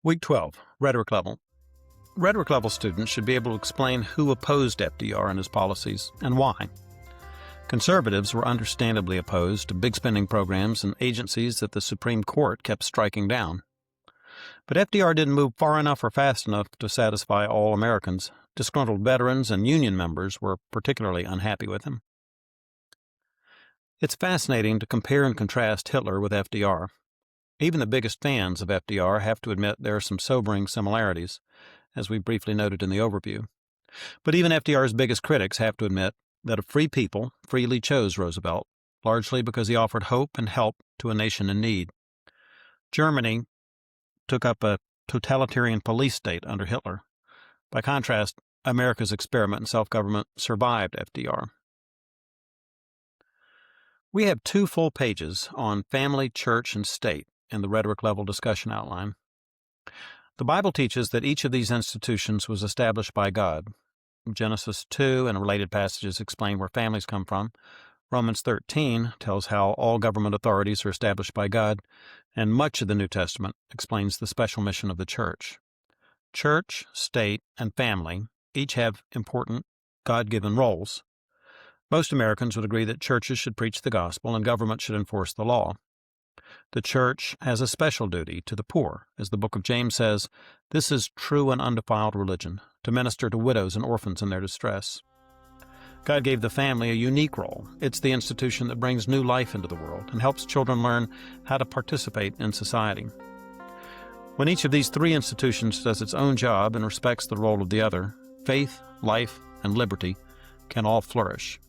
Week 12, Rhetoric Level. Rhetoric Level students should be able to explain who opposed FDR and his policies and why. Conservatives were understandably opposed to big spending programs and agencies that the Supreme Court kept striking down. But FDR didn't move far enough or fast enough to satisfy all Americans. Disgruntled veterans and union members were particularly unhappy with him. It's fascinating to compare and contrast Hitler with FDR. Even the biggest fans of FDR have to admit there are some sobering similarities, as we briefly noted in the overview. But even FDR's biggest critics have to admit that a free people freely chose Roosevelt, largely because he offered hope and help to a nation in need. Germany took up a totalitarian police state under Hitler. By contrast, America's experiment in self-government survived FDR. We have 2 full pages on family, church, and state in the Rhetoric Level discussion outline. The Bible teaches that each of these institutions was established by God. Genesis 2 and related passages explain where families come from. Romans 13 tells how all government authorities are established by God, and much of the New Testament explains the special mission of the church. Church, state, and family each have important God-given roles. Most Americans would agree that churches should preach the gospel and government should enforce the law. The church has a special duty to the poor. As the book of James says, this is true and undefiled religion, to minister to widows and orphans in their distress. God gave the family a unique role. It's the institution that brings new life into the world and helps children learn how to participate in society. When each of these 3 institutions does its own job and respects the role of the other, faith, life, and liberty can all flourish.